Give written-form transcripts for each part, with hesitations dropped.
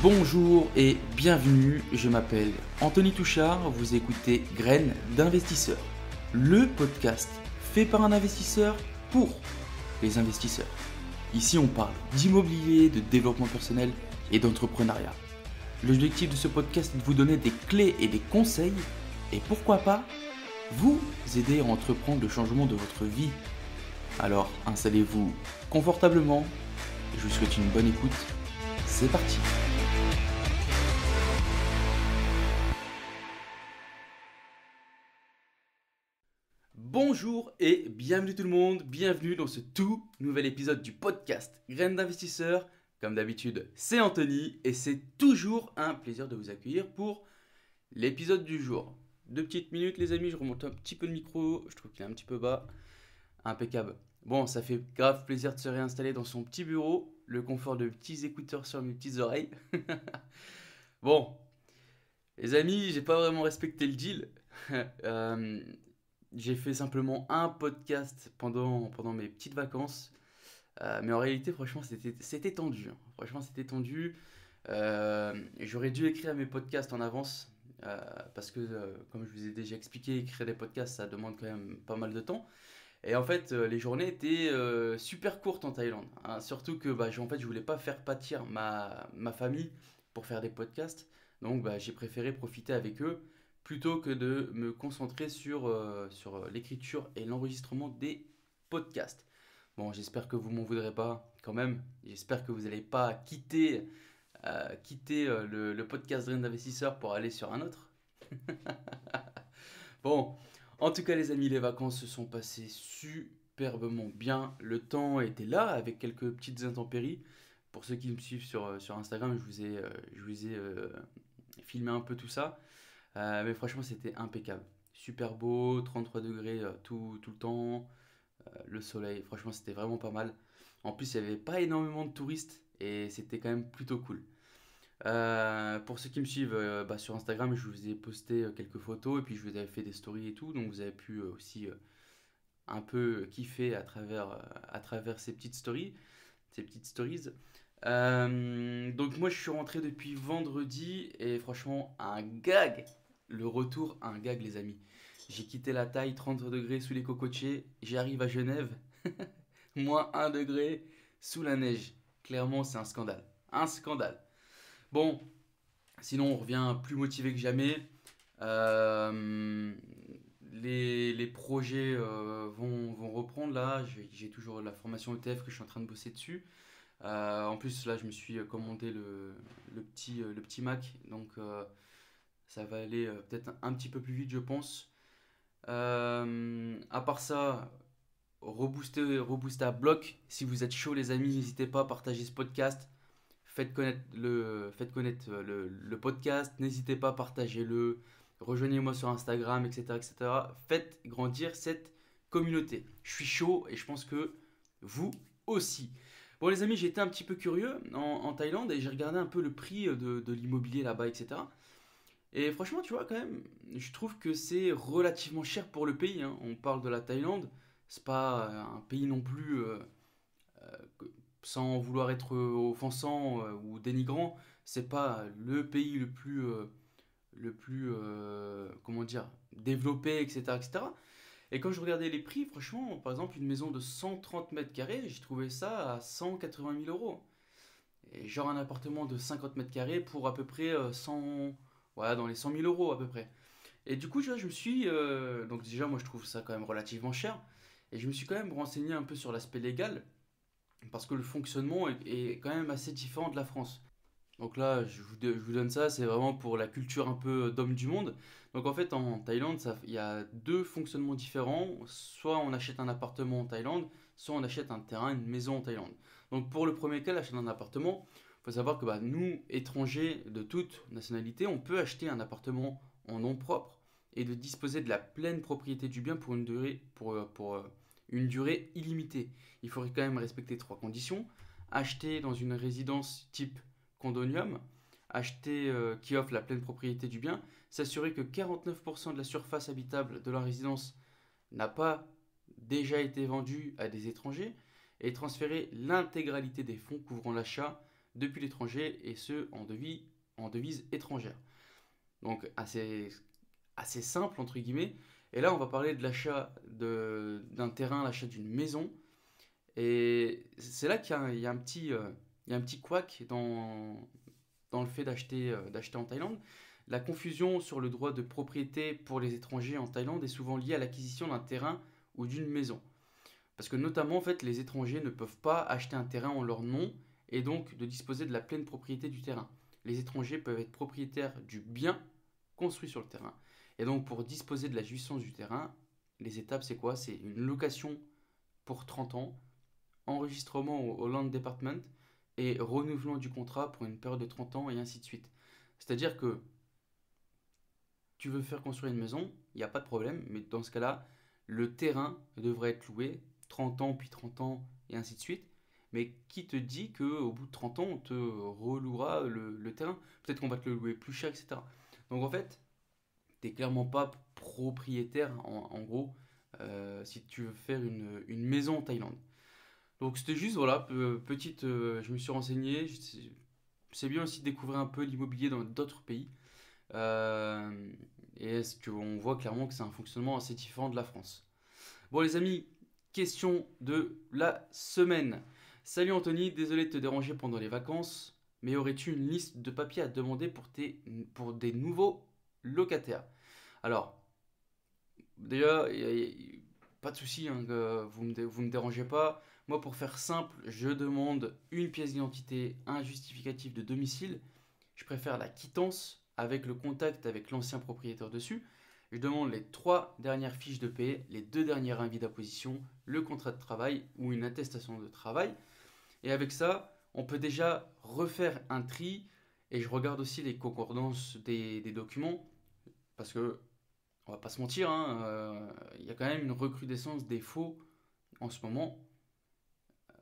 Bonjour et bienvenue, je m'appelle Anthony Touchard, vous écoutez Graines d'investisseurs, le podcast fait par un investisseur pour les investisseurs. Ici on parle d'immobilier, de développement personnel et d'entrepreneuriat. L'objectif de ce podcast est de vous donner des clés et des conseils et pourquoi pas vous aider à entreprendre le changement de votre vie. Alors installez-vous confortablement, je vous souhaite une bonne écoute, c'est parti. Bonjour et bienvenue tout le monde, bienvenue dans ce tout nouvel épisode du podcast Graines d'investisseurs. Comme d'habitude, c'est Anthony et c'est toujours un plaisir de vous accueillir pour l'épisode du jour. 2 petites minutes les amis, je remonte un petit peu le micro, je trouve qu'il est un petit peu bas. Impeccable. Bon, ça fait grave plaisir de se réinstaller dans son petit bureau, le confort de petits écouteurs sur mes petites oreilles. Bon, les amis, j'ai pas vraiment respecté le deal. J'ai fait simplement un podcast pendant mes petites vacances. Mais en réalité, franchement, c'était tendu. Franchement, c'était tendu. J'aurais dû écrire mes podcasts en avance. Parce que, comme je vous ai déjà expliqué, écrire des podcasts, ça demande quand même pas mal de temps. Et en fait, les journées étaient super courtes en Thaïlande. Hein. Surtout que en fait, je voulais pas faire pâtir ma famille pour faire des podcasts. Donc, j'ai préféré profiter avec eux plutôt que de me concentrer sur l'écriture et l'enregistrement des podcasts. Bon, j'espère que vous m'en voudrez pas quand même. J'espère que vous n'allez pas quitter le podcast Dream d'investisseur pour aller sur un autre. Bon, en tout cas les amis, les vacances se sont passées superbement bien. Le temps était là avec quelques petites intempéries. Pour ceux qui me suivent sur Instagram, je vous ai filmé un peu tout ça. Mais franchement, c'était impeccable. Super beau, 33 degrés tout le temps, le soleil, franchement, c'était vraiment pas mal. En plus, il n'y avait pas énormément de touristes et c'était quand même plutôt cool. Pour ceux qui me suivent sur Instagram, je vous ai posté quelques photos et puis je vous avais fait des stories et tout, donc vous avez pu aussi un peu kiffer à travers ces petites stories, ces petites stories. Donc moi je suis rentré depuis vendredi et franchement un gag, le retour un gag les amis. J'ai quitté la Thaï 30 degrés sous les cocotiers, j'arrive à Genève, moins 1 degré sous la neige. Clairement c'est un scandale, un scandale. Bon, sinon on revient plus motivé que jamais. Euh, les projets vont reprendre là, j'ai toujours la formation ETF que je suis en train de bosser dessus. En plus, là, je me suis commandé le petit Mac, donc ça va aller peut-être un petit peu plus vite, je pense. À part ça, rebooster à bloc. Si vous êtes chaud, les amis, n'hésitez pas à partager ce podcast. Faites connaître le podcast. N'hésitez pas à partager le. Rejoignez-moi sur Instagram, etc., etc. Faites grandir cette communauté. Je suis chaud et je pense que vous aussi. Bon les amis, j'ai été un petit peu curieux en Thaïlande et j'ai regardé un peu le prix de l'immobilier là-bas, etc. Et franchement, tu vois, quand même, je trouve que c'est relativement cher pour le pays. Hein. On parle de la Thaïlande, c'est pas un pays non plus, que- sans vouloir être offensant ou dénigrant, c'est pas le pays le plus, comment dire, développé, etc., etc. Et quand je regardais les prix, franchement, par exemple, une maison de 130 mètres carrés, j'ai trouvé ça à 180 000 euros. Et genre un appartement de 50 mètres carrés pour à peu près 100, voilà, dans les 100 000 euros à peu près. Et du coup, tu vois, je me suis. Donc, déjà, moi, je trouve ça quand même relativement cher. Et je me suis quand même renseigné un peu sur l'aspect légal, parce que le fonctionnement est quand même assez différent de la France. Donc là, je vous donne ça, c'est vraiment pour la culture un peu d'homme du monde. Donc en fait, en Thaïlande, il y a deux fonctionnements différents. Soit on achète un appartement en Thaïlande, soit on achète un terrain, une maison en Thaïlande. Donc pour le premier cas, l'achat d'un appartement, il faut savoir que nous, étrangers de toute nationalité, on peut acheter un appartement en nom propre et de disposer de la pleine propriété du bien pour une durée illimitée. Il faudrait quand même respecter trois conditions. Acheter dans une résidence type condonium, qui offre la pleine propriété du bien, s'assurer que 49% de la surface habitable de la résidence n'a pas déjà été vendue à des étrangers et transférer l'intégralité des fonds couvrant l'achat depuis l'étranger et ce en devise étrangère. Donc assez simple entre guillemets. Et là on va parler de l'achat d'un terrain, l'achat d'une maison. Et c'est là qu'il y a un il y a un petit couac dans le fait d'acheter en Thaïlande. La confusion sur le droit de propriété pour les étrangers en Thaïlande est souvent liée à l'acquisition d'un terrain ou d'une maison. Parce que notamment, en fait, les étrangers ne peuvent pas acheter un terrain en leur nom et donc de disposer de la pleine propriété du terrain. Les étrangers peuvent être propriétaires du bien construit sur le terrain. Et donc, pour disposer de la jouissance du terrain, les étapes, c'est quoi? C'est une location pour 30 ans, enregistrement au Land Department et renouvellement du contrat pour une période de 30 ans et ainsi de suite. C'est-à-dire que tu veux faire construire une maison, il n'y a pas de problème, mais dans ce cas-là, le terrain devrait être loué 30 ans, puis 30 ans, et ainsi de suite. Mais qui te dit qu'au bout de 30 ans, on te relouera le terrain? Peut-être qu'on va te le louer plus cher, etc. Donc en fait, tu n'es clairement pas propriétaire, en gros, si tu veux faire une maison en Thaïlande. Donc c'était juste, voilà, petite, je me suis renseigné. C'est bien aussi de découvrir un peu l'immobilier dans d'autres pays. Euh, et est-ce qu'on voit clairement que c'est un fonctionnement assez différent de la France. Bon les amis, question de la semaine. Salut Anthony, désolé de te déranger pendant les vacances, mais aurais-tu une liste de papiers à demander pour des nouveaux locataires? Alors, déjà, pas de souci, hein, que vous me dérangez pas. Moi, pour faire simple, je demande une pièce d'identité, un justificatif de domicile. Je préfère la quittance avec le contact avec l'ancien propriétaire dessus. Je demande les 3 dernières fiches de paie, les 2 derniers avis d'apposition, le contrat de travail ou une attestation de travail. Et avec ça, on peut déjà refaire un tri. Et je regarde aussi les concordances des documents. Parce que, on va pas se mentir, hein, il y a quand même une recrudescence des faux en ce moment.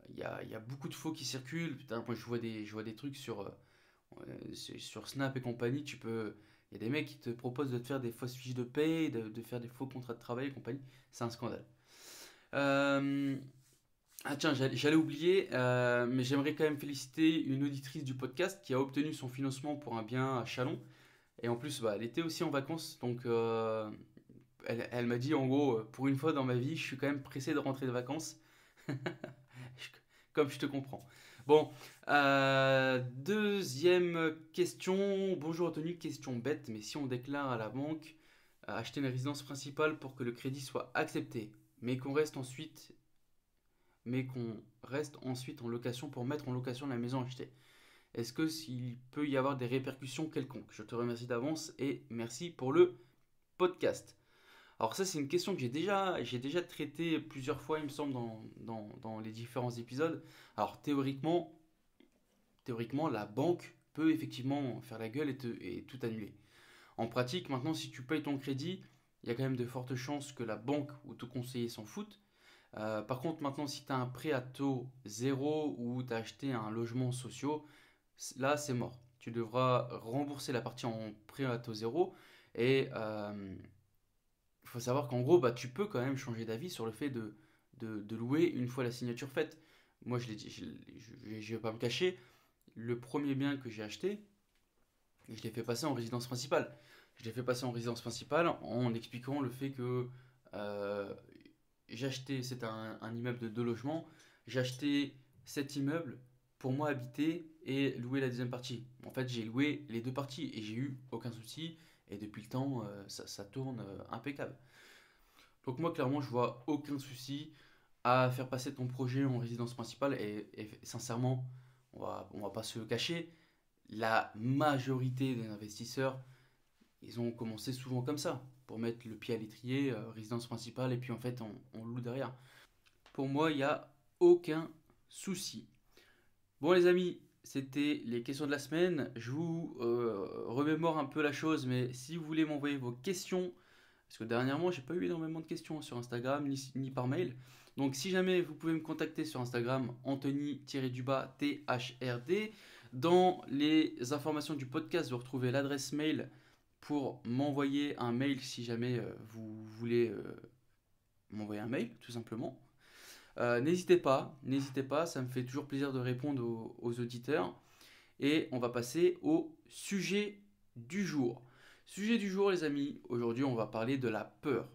Il y a beaucoup de faux qui circulent. Putain, moi, je vois des trucs sur Snap et compagnie. Il y a des mecs qui te proposent de te faire des fausses fiches de paie, de faire des faux contrats de travail et compagnie. C'est un scandale. Euh, Ah tiens, j'allais oublier, mais j'aimerais quand même féliciter une auditrice du podcast qui a obtenu son financement pour un bien à Chalon. Et en plus, bah, elle était aussi en vacances, donc elle m'a dit en gros, pour une fois dans ma vie, je suis quand même pressé de rentrer de vacances. Je- Comme je te comprends. Bon, deuxième question. Bonjour Anthony, question bête, mais si on déclare à la banque acheter une résidence principale pour que le crédit soit accepté, mais qu'on reste ensuite en location pour mettre en location la maison achetée. Est-ce que s'il peut y avoir des répercussions quelconques? Je te remercie d'avance et merci pour le podcast. Alors ça c'est une question que j'ai déjà traitée plusieurs fois il me semble dans les différents épisodes. Alors théoriquement la banque peut effectivement faire la gueule et tout annuler. En pratique maintenant si tu payes ton crédit, il y a quand même de fortes chances que la banque ou ton conseiller s'en foutent. Par contre, maintenant, si tu as un prêt à taux zéro ou tu as acheté un logement social, là, c'est mort. Tu devras rembourser la partie en prêt à taux zéro. Et il faut savoir qu'en gros, bah, tu peux quand même changer d'avis sur le fait de louer une fois la signature faite. Moi, je l'ai dit, je ne vais pas me cacher. Le premier bien que j'ai acheté, je l'ai fait passer en résidence principale. Je l'ai fait passer en résidence principale en expliquant le fait que euh, j'ai acheté, c'est un immeuble de 2 logements, j'ai acheté cet immeuble pour moi habiter et louer la deuxième partie. En fait, j'ai loué les 2 parties et j'ai eu aucun souci. Et depuis le temps, ça tourne impeccable. Donc moi, clairement, je vois aucun souci à faire passer ton projet en résidence principale. Et sincèrement, on va pas se le cacher, la majorité des investisseurs, ils ont commencé souvent comme ça, pour mettre le pied à l'étrier, résidence principale, et puis en fait, on loue derrière. Pour moi, il n'y a aucun souci. Bon, les amis, c'était les questions de la semaine. Je vous remémore un peu la chose, mais si vous voulez m'envoyer vos questions, parce que dernièrement, j'ai pas eu énormément de questions sur Instagram ni par mail. Donc, si jamais vous pouvez me contacter sur Instagram, Anthony-THRD. Dans les informations du podcast, vous retrouvez l'adresse mail pour m'envoyer un mail si jamais vous voulez m'envoyer un mail, tout simplement. N'hésitez pas, ça me fait toujours plaisir de répondre aux auditeurs. et on va passer au sujet du jour. Sujet du jour, les amis, aujourd'hui on va parler de la peur.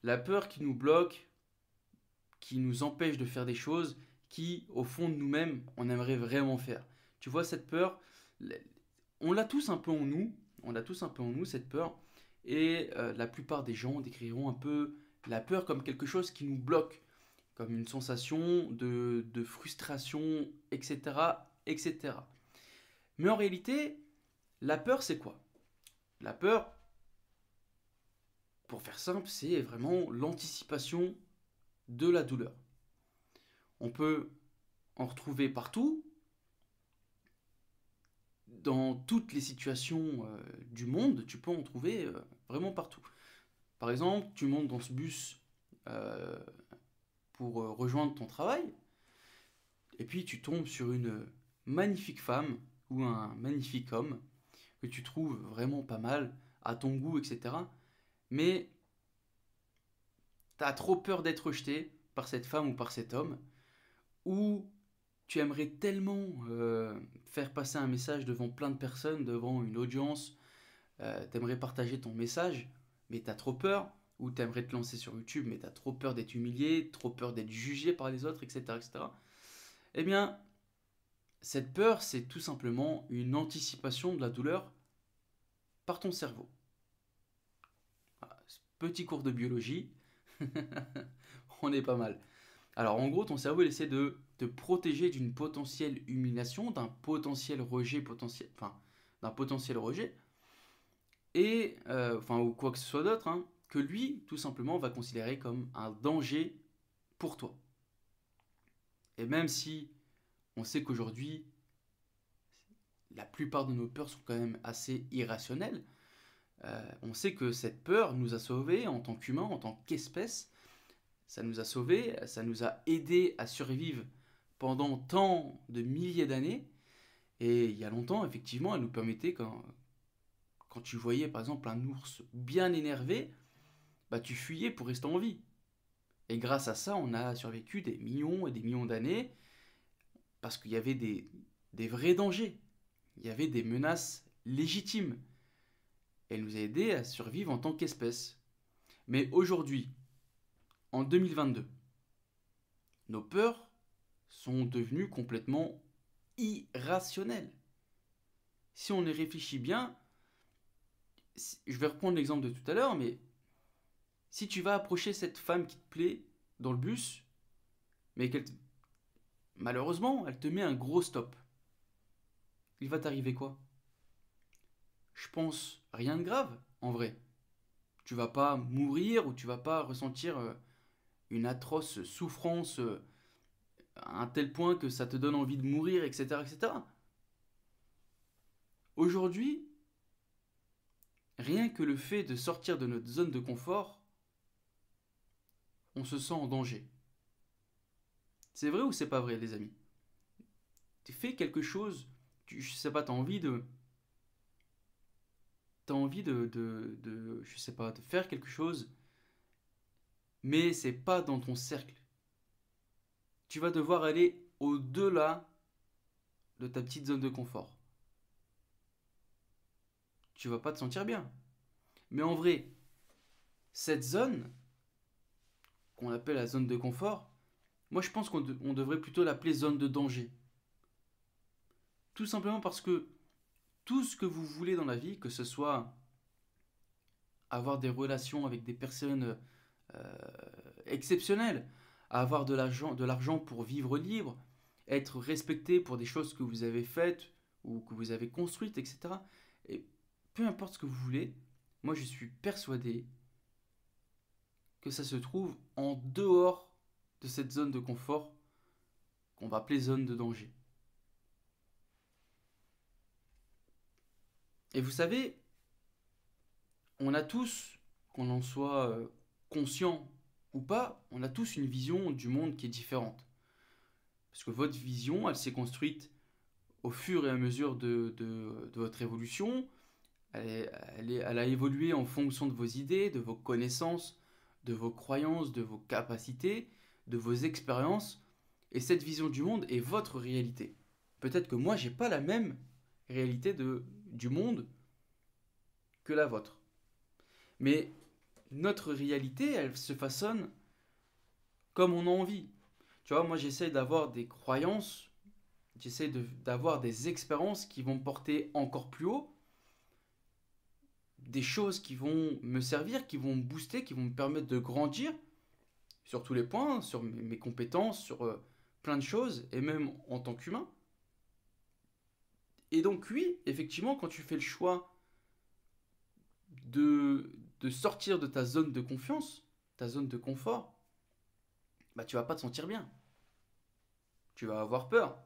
La peur qui nous bloque, qui nous empêche de faire des choses qui, au fond de nous-mêmes, on aimerait vraiment faire. Tu vois, cette peur, on l'a tous un peu en nous, cette peur, et la plupart des gens décriront un peu la peur comme quelque chose qui nous bloque, comme une sensation de frustration, etc., etc. Mais en réalité, la peur, c'est quoi? La peur, pour faire simple, c'est vraiment l'anticipation de la douleur. On peut en retrouver partout, dans toutes les situations du monde, tu peux en trouver vraiment partout. Par exemple, tu montes dans ce bus euh, pour rejoindre ton travail, et puis tu tombes sur une magnifique femme ou un magnifique homme que tu trouves vraiment pas mal, à ton goût, etc. Mais tu as trop peur d'être rejeté par cette femme ou par cet homme, ou tu aimerais tellement faire passer un message devant plein de personnes, devant une audience, tu aimerais partager ton message, mais tu as trop peur, ou tu aimerais te lancer sur YouTube, mais tu as trop peur d'être humilié, trop peur d'être jugé par les autres, etc., etc. Eh bien, cette peur, c'est tout simplement une anticipation de la douleur par ton cerveau. Voilà, petit cours de biologie, on est pas mal. Alors en gros, ton cerveau il essaie de te protéger d'une potentielle humiliation, d'un potentiel rejet, d'un potentiel rejet, et ou quoi que ce soit d'autre, hein, que lui, tout simplement, va considérer comme un danger pour toi. Et même si on sait qu'aujourd'hui, la plupart de nos peurs sont quand même assez irrationnelles, on sait que cette peur nous a sauvés en tant qu'humains, en tant qu'espèce. Ça nous a sauvés, ça nous a aidés à survivre pendant tant de milliers d'années. Et il y a longtemps, effectivement, elle nous permettait, quand tu voyais par exemple un ours bien énervé, bah, tu fuyais pour rester en vie. Et grâce à ça, on a survécu des millions et des millions d'années parce qu'il y avait des vrais dangers. Il y avait des menaces légitimes. Elle nous a aidés à survivre en tant qu'espèce. Mais aujourd'hui, en 2022, nos peurs sont devenues complètement irrationnelles. Si on y réfléchit bien, je vais reprendre l'exemple de tout à l'heure, mais si tu vas approcher cette femme qui te plaît dans le bus, mais malheureusement, elle te met un gros stop, il va t'arriver quoi? Je pense rien de grave, en vrai. Tu vas pas mourir ou tu vas pas ressentir une atroce souffrance à un tel point que ça te donne envie de mourir, etc., etc. Aujourd'hui, rien que le fait de sortir de notre zone de confort, on se sent en danger. C'est vrai ou c'est pas vrai, les amis? Tu fais quelque chose, je sais pas, je sais pas, de faire quelque chose, mais c'est pas dans ton cercle. Tu vas devoir aller au-delà de ta petite zone de confort. Tu vas pas te sentir bien. Mais en vrai, cette zone, qu'on appelle la zone de confort, moi je pense qu'on devrait plutôt l'appeler zone de danger. Tout simplement parce que tout ce que vous voulez dans la vie, que ce soit avoir des relations avec des personnes euh, exceptionnelles, avoir de l'argent pour vivre libre, être respecté pour des choses que vous avez faites ou que vous avez construites, etc. Et peu importe ce que vous voulez, moi je suis persuadé que ça se trouve en dehors de cette zone de confort qu'on va appeler zone de danger. Et vous savez, on a tous, qu'on en soit conscient ou pas, on a tous une vision du monde qui est différente. Parce que votre vision, elle s'est construite au fur et à mesure de votre évolution. Elle a évolué en fonction de vos idées, de vos connaissances, de vos croyances, de vos capacités, de vos expériences. Et cette vision du monde est votre réalité. Peut-être que moi, j'ai pas la même, réalité du monde que la vôtre. Mais notre réalité, elle se façonne comme on a envie. Tu vois, moi j'essaie d'avoir des croyances, d'avoir des expériences qui vont me porter encore plus haut, des choses qui vont me servir, qui vont me booster, qui vont me permettre de grandir sur tous les points, sur mes compétences, sur plein de choses, et même en tant qu'humain. Et donc oui, effectivement, quand tu fais le choix de sortir de ta zone de confiance, ta zone de confort, bah tu vas pas te sentir bien. Tu vas avoir peur.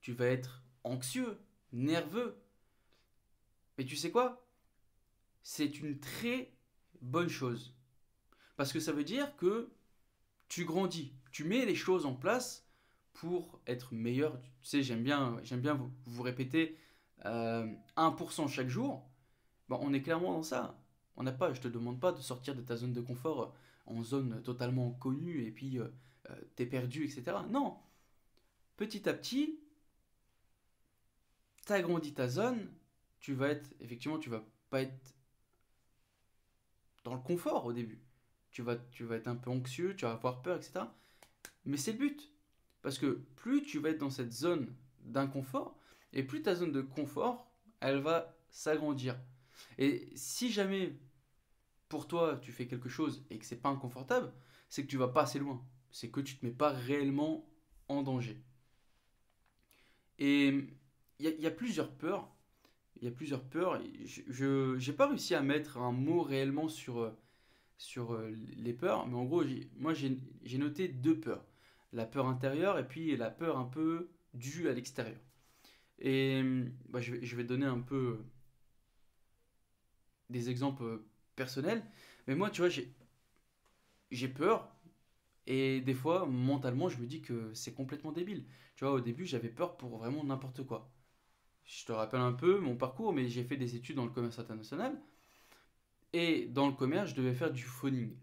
Tu vas être anxieux, nerveux. Mais tu sais quoi? C'est une très bonne chose. Parce que ça veut dire que tu grandis. Tu mets les choses en place pour être meilleur. Tu sais, j'aime bien vous répéter 1% chaque jour. Bon, on est clairement dans ça. Je te demande pas de sortir de ta zone de confort en zone totalement inconnue et puis t'es perdu, etc. Non, petit à petit, t'agrandis ta zone, effectivement, tu vas pas être dans le confort au début. Tu vas être un peu anxieux, tu vas avoir peur, etc. Mais c'est le but. Parce que plus tu vas être dans cette zone d'inconfort, et plus ta zone de confort, elle va s'agrandir. Et si jamais pour toi tu fais quelque chose et que c'est pas inconfortable, c'est que tu vas pas assez loin. C'est que tu te mets pas réellement en danger. Et il y a plusieurs peurs. Il y a plusieurs peurs. Je n'ai pas réussi à mettre un mot réellement sur les peurs, mais en gros, moi j'ai noté deux peurs. La peur intérieure et puis la peur un peu due à l'extérieur. Et bah, je vais donner un peu des exemples personnels. Mais moi, tu vois, j'ai peur. Et des fois, mentalement, je me dis que c'est complètement débile. Tu vois, au début, j'avais peur pour vraiment n'importe quoi. Je te rappelle un peu mon parcours, mais j'ai fait des études dans le commerce international. Et dans le commerce, je devais faire du phoning.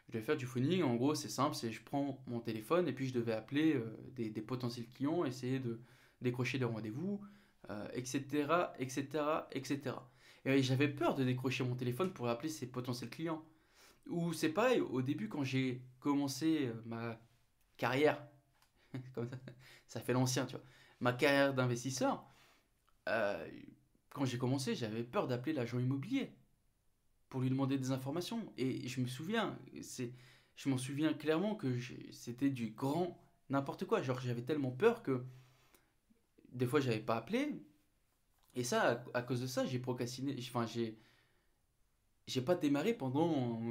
Je devais faire du phoning, en gros, c'est simple, c'est je prends mon téléphone et puis je devais appeler des potentiels clients, essayer de décrocher des rendez-vous, etc., etc., etc. Et j'avais peur de décrocher mon téléphone pour appeler ces potentiels clients. Ou c'est pareil, au début, quand j'ai commencé ma carrière, comme ça fait l'ancien, tu vois, ma carrière d'investisseur, euh, quand j'ai commencé, j'avais peur d'appeler l'agent immobilier pour lui demander des informations. Et je m'en souviens clairement que c'était du grand n'importe quoi. Genre, j'avais tellement peur que des fois, j'avais pas appelé. Et ça, à cause de ça, j'ai procrastiné. Enfin, j'ai pas démarré pendant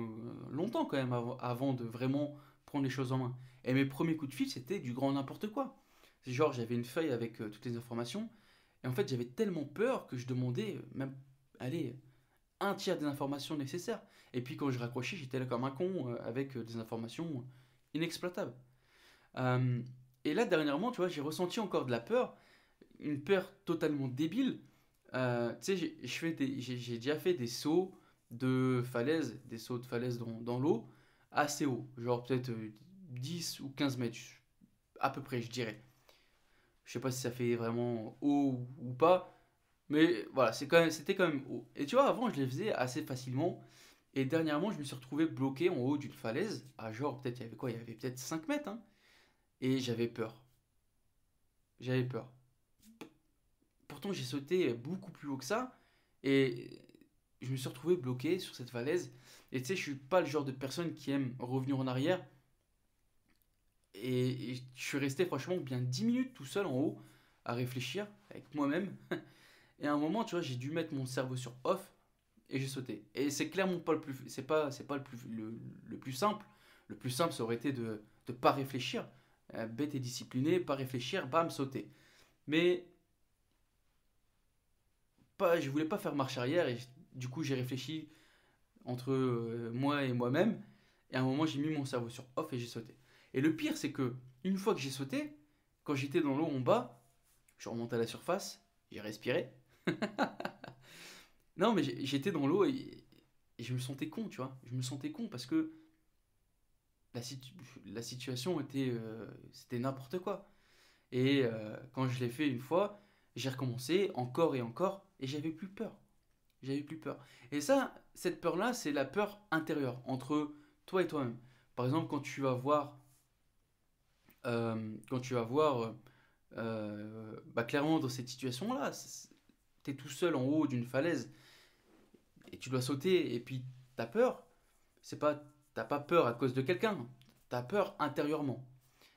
longtemps quand même avant de vraiment prendre les choses en main. Et mes premiers coups de fil, c'était du grand n'importe quoi. Genre, j'avais une feuille avec toutes les informations. Et en fait, j'avais tellement peur que je demandais même, allez, un tiers des informations nécessaires. Et puis quand je raccrochais, j'étais là comme un con avec des informations inexploitables. Euh, et là, dernièrement, tu vois, j'ai ressenti encore de la peur, une peur totalement débile. Tu sais, j'ai déjà fait des sauts de falaise, des sauts de falaise dans l'eau, assez haut, genre peut-être 10 ou 15 mètres, à peu près, je dirais. Je sais pas si ça fait vraiment haut ou pas, mais voilà, c'était quand même haut. Et tu vois, avant, je les faisais assez facilement. Et dernièrement, je me suis retrouvé bloqué en haut d'une falaise, à genre, peut-être, il y avait quoi? Il y avait peut-être 5 mètres, hein. Et j'avais peur. J'avais peur. Pourtant, j'ai sauté beaucoup plus haut que ça. Et je me suis retrouvé bloqué sur cette falaise. Et tu sais, je suis pas le genre de personne qui aime revenir en arrière. Et je suis resté franchement bien 10 minutes tout seul en haut à réfléchir avec moi-même. Et à un moment, tu vois, j'ai dû mettre mon cerveau sur off et j'ai sauté. Et c'est clairement pas le plus, c'est pas le plus simple. Le plus simple, ça aurait été de pas réfléchir, bête et discipliné, pas réfléchir, bam, sauter. Mais pas, je voulais pas faire marche arrière et du coup j'ai réfléchi entre moi et moi-même. Et à un moment, j'ai mis mon cerveau sur off et j'ai sauté. Et le pire, c'est que une fois que j'ai sauté, quand j'étais dans l'eau en bas, je remonte à la surface, j'ai respiré. Non, mais j'étais dans l'eau et je me sentais con, tu vois. Je me sentais con parce que la, situ- la situation c'était n'importe quoi. Et quand je l'ai fait une fois, J'ai recommencé encore et encore et j'avais plus peur. J'avais plus peur. Et ça, cette peur-là, c'est la peur intérieure entre toi et toi-même. Par exemple, quand tu vas voir bah, clairement dans cette situation-là, tu es tout seul en haut d'une falaise et tu dois sauter et puis t'as peur. C'est pas, t'as pas peur à cause de quelqu'un, t'as peur intérieurement.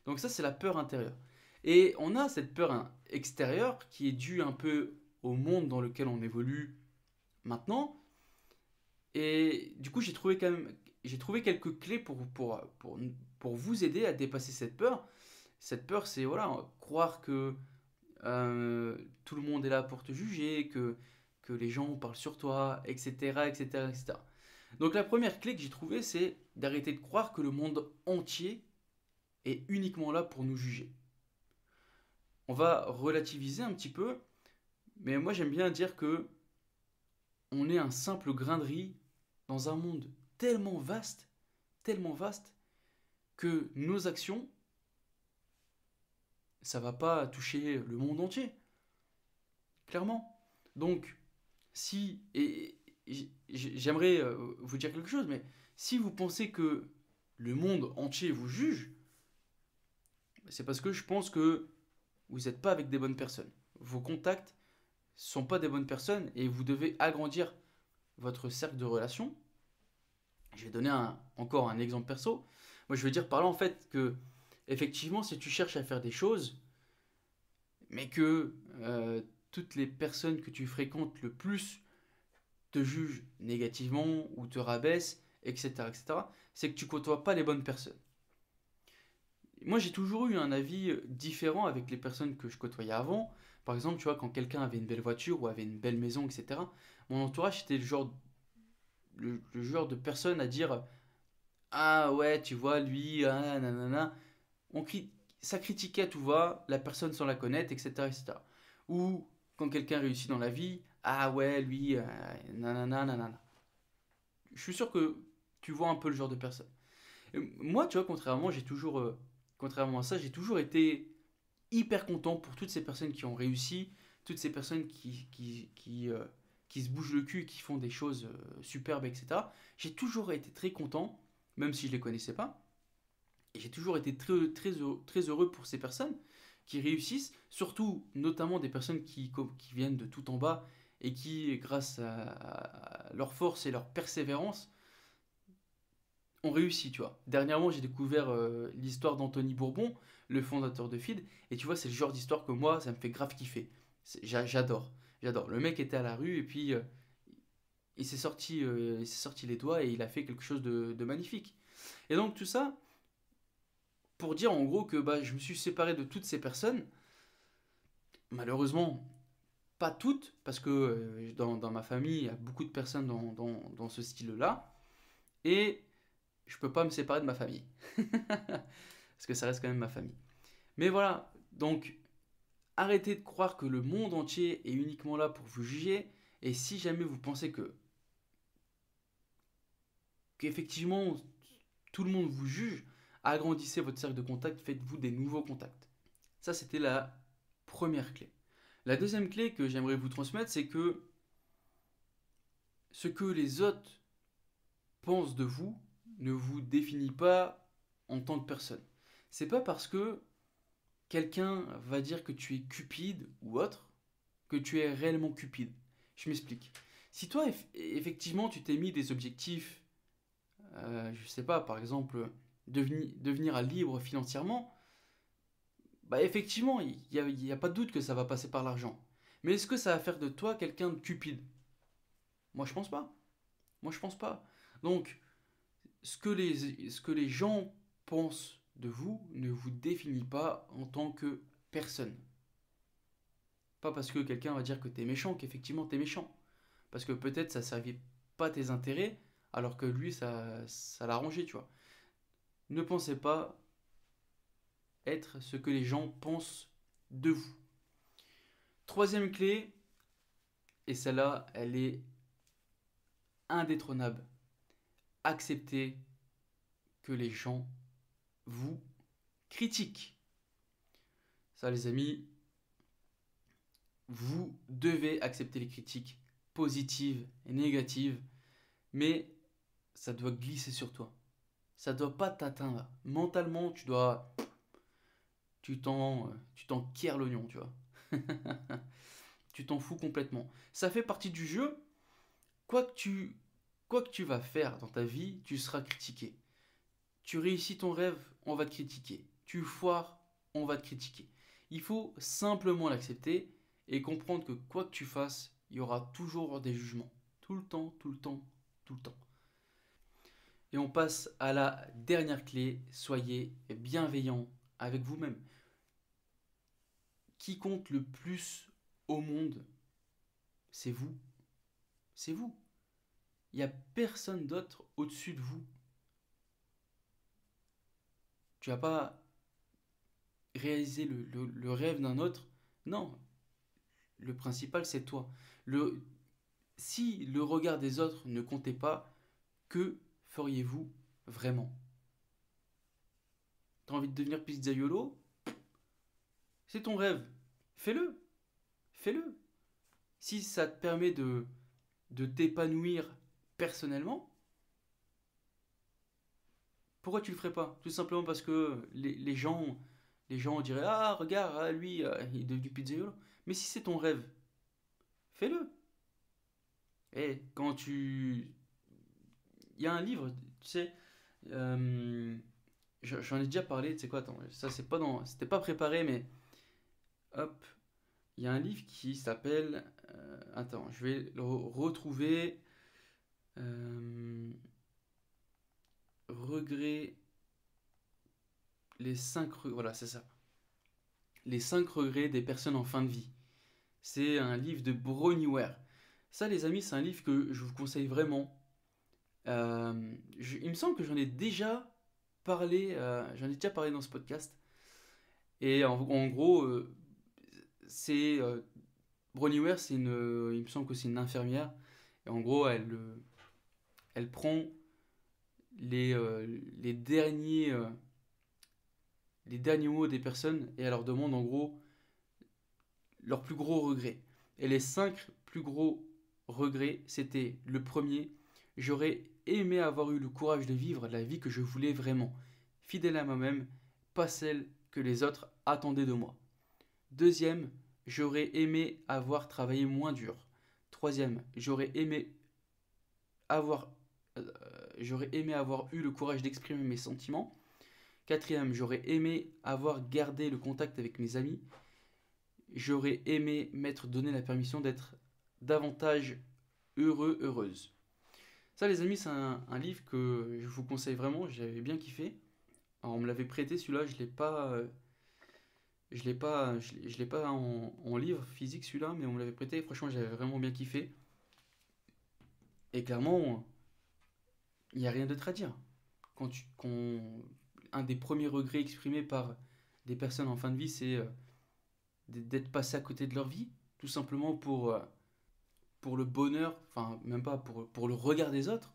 Donc ça, c'est la peur intérieure. Et on a cette peur extérieure qui est due un peu au monde dans lequel on évolue maintenant. Et du coup, j'ai trouvé quelques clés pour vous aider à dépasser cette peur. Cette peur, c'est voilà, croire que tout le monde est là pour te juger, que les gens parlent sur toi, etc., etc., etc. Donc la première clé que j'ai trouvée, c'est d'arrêter de croire que le monde entier est uniquement là pour nous juger. On va relativiser un petit peu, mais moi j'aime bien dire que on est un simple grain de riz dans un monde tellement vaste, que nos actions, ça va pas toucher le monde entier, clairement. Donc, si, et j'aimerais vous dire quelque chose, mais si vous pensez que le monde entier vous juge, c'est parce que je pense que vous n'êtes pas avec des bonnes personnes. Vos contacts ne sont pas des bonnes personnes et vous devez agrandir votre cercle de relations. Je vais donner encore un exemple perso. Moi, je veux dire par là en fait que, effectivement, si tu cherches à faire des choses, mais que toutes les personnes que tu fréquentes le plus te jugent négativement ou te rabaissent, etc., etc., c'est que tu côtoies pas les bonnes personnes. Moi, j'ai toujours eu un avis différent avec les personnes que je côtoyais avant. Par exemple, tu vois, quand quelqu'un avait une belle voiture ou avait une belle maison, etc., mon entourage était le genre de personne à dire ah ouais, tu vois, lui, ah, nanana. On cri- Ça critiquait à tout va, la personne sans la connaître, etc., etc. Ou quand quelqu'un réussit dans la vie, ah ouais, lui, nanana, nanana. Je suis sûr que tu vois un peu le genre de personne. Et moi, tu vois, contrairement à ça, j'ai toujours été hyper content pour toutes ces personnes qui ont réussi, toutes ces personnes qui se bougent le cul, qui font des choses superbes, etc. J'ai toujours été très content, même si je ne les connaissais pas. Et j'ai toujours été très heureux pour ces personnes qui réussissent, surtout notamment des personnes qui viennent de tout en bas et qui, grâce à leur force et leur persévérance, ont réussi, tu vois. Dernièrement, j'ai découvert l'histoire d'Anthony Bourbon, le fondateur de Feed, et tu vois, c'est le genre d'histoire que moi, ça me fait grave kiffer. J'adore, j'adore. Le mec était à la rue et puis il s'est sorti les doigts et il a fait quelque chose de magnifique. Et donc tout ça pour dire en gros que bah, je me suis séparé de toutes ces personnes. Malheureusement, pas toutes, parce que dans ma famille, il y a beaucoup de personnes dans ce style-là. Et je peux pas me séparer de ma famille. Parce que ça reste quand même ma famille. Mais voilà, donc arrêtez de croire que le monde entier est uniquement là pour vous juger. Et si jamais vous pensez qu'effectivement tout le monde vous juge, agrandissez votre cercle de contacts, faites-vous des nouveaux contacts. Ça, c'était la première clé. La deuxième clé que j'aimerais vous transmettre, c'est que ce que les autres pensent de vous ne vous définit pas en tant que personne. C'est pas parce que quelqu'un va dire que tu es cupide ou autre que tu es réellement cupide. Je m'explique. Si toi, effectivement, tu t'es mis des objectifs, je sais pas, par exemple, devenir libre financièrement, bah effectivement, il y a pas de doute que ça va passer par l'argent. Mais est-ce que ça va faire de toi quelqu'un de cupide? Moi, je pense pas. Moi, je pense pas. Donc, ce que les gens pensent de vous ne vous définit pas en tant que personne. Pas parce que quelqu'un va dire que t'es méchant qu'effectivement t'es méchant. Parce que peut-être ça servait pas tes intérêts, alors que lui, ça l'arrangeait, tu vois. Ne pensez pas être ce que les gens pensent de vous. Troisième clé, et celle-là, elle est indétrônable. Acceptez que les gens vous critiquent. Ça, les amis, vous devez accepter les critiques positives et négatives, mais ça doit glisser sur toi. Ça doit pas t'atteindre. Mentalement, tu t'en quières l'oignon, tu vois. Tu t'en fous complètement. Ça fait partie du jeu. Quoi que tu, quoi que tu vas faire dans ta vie, tu seras critiqué. Tu réussis ton rêve, on va te critiquer. Tu foires, on va te critiquer. Il faut simplement l'accepter et comprendre que quoi que tu fasses, il y aura toujours des jugements. Tout le temps, tout le temps, tout le temps. Et on passe à la dernière clé, soyez bienveillant avec vous-même. Qui compte le plus au monde, c'est vous. C'est vous. Il n'y a personne d'autre au-dessus de vous. Tu n'as pas réalisé le rêve d'un autre. Non, le principal c'est toi. Le, Si le regard des autres ne comptait pas, que feriez-vous vraiment? T'as envie de devenir pizzaiolo? C'est ton rêve. Fais-le. Fais-le. Si ça te permet de t'épanouir personnellement, pourquoi tu le ferais pas? Tout simplement parce que les gens diraient ah regarde ah, lui il est devenu pizzaiolo. Mais si c'est ton rêve, fais-le. Et quand tu, il y a un livre, tu sais, euh, j'en ai déjà parlé. Tu sais quoi? Attends, ça c'était pas préparé, mais hop, il y a un livre qui s'appelle, attends, je vais le retrouver. Euh, Regret, voilà, c'est ça. Les 5 regrets des personnes en fin de vie. C'est un livre de Bronnie Ware. Ça, les amis, c'est un livre que je vous conseille vraiment. Il me semble que j'en ai déjà parlé dans ce podcast. Et en gros, c'est Bronnie Ware, il me semble que c'est une infirmière. Et en gros, elle prend les, euh, les derniers, euh, les derniers mots des personnes et elle leur demande en gros leurs plus gros regrets. Et les 5 plus gros regrets, c'était le premier, j'aurais aimé avoir eu le courage de vivre la vie que je voulais vraiment, fidèle à moi-même, pas celle que les autres attendaient de moi. Deuxième, j'aurais aimé avoir travaillé moins dur. Troisième, avoir, euh, j'aurais aimé avoir eu le courage d'exprimer mes sentiments. Quatrième, j'aurais aimé avoir gardé le contact avec mes amis. J'aurais aimé m'être donné la permission d'être davantage heureux, heureuse. Ça, les amis, c'est un livre que je vous conseille vraiment. J'avais bien kiffé. Alors, on me l'avait prêté, celui-là, je l'ai pas en livre physique, celui-là, mais on me l'avait prêté. Franchement, j'avais vraiment bien kiffé. Et clairement, il n'y a rien d'autre à dire. Un des premiers regrets exprimés par des personnes en fin de vie, c'est d'être passé à côté de leur vie, tout simplement pour le bonheur, enfin même pas pour le regard des autres.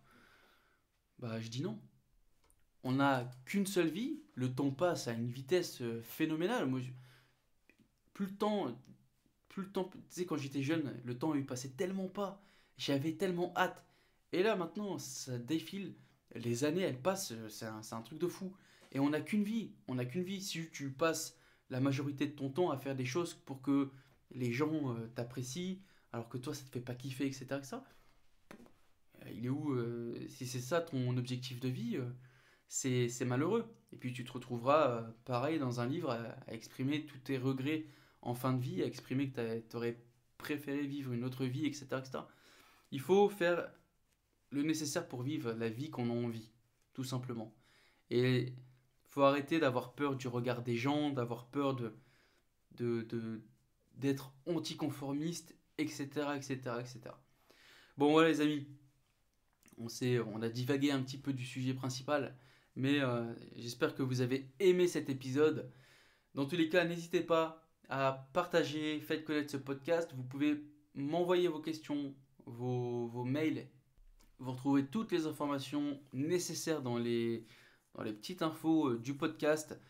Bah je dis non. On n'a qu'une seule vie, le temps passe à une vitesse phénoménale. Plus le temps, plus le temps, tu sais quand j'étais jeune, le temps il passait tellement pas, j'avais tellement hâte. Et là maintenant, ça défile, les années elles passent, c'est un truc de fou. Et on n'a qu'une vie. Si tu passes la majorité de ton temps à faire des choses pour que les gens t'apprécient, alors que toi ça te fait pas kiffer, etc. etc. Il est où si c'est ça ton objectif de vie, c'est malheureux. Et puis tu te retrouveras pareil dans un livre à exprimer tous tes regrets en fin de vie, à exprimer que tu aurais préféré vivre une autre vie, etc., etc. Il faut faire le nécessaire pour vivre la vie qu'on a envie, tout simplement. Et il faut arrêter d'avoir peur du regard des gens, d'avoir peur de, de- d'être anticonformiste, etc., etc., etc. Bon voilà les amis, on a divagué un petit peu du sujet principal, mais j'espère que vous avez aimé cet épisode. Dans tous les cas, n'hésitez pas à partager, faites connaître ce podcast. Vous pouvez m'envoyer vos questions, vos mails. Vous retrouvez toutes les informations nécessaires dans les petites infos du podcast.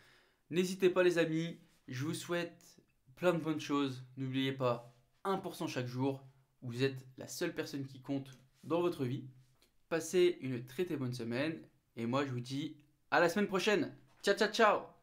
N'hésitez pas les amis, je vous souhaite plein de bonnes choses. N'oubliez pas, 1% chaque jour. Vous êtes la seule personne qui compte dans votre vie. Passez une très très bonne semaine et moi je vous dis à la semaine prochaine. Ciao ciao ciao.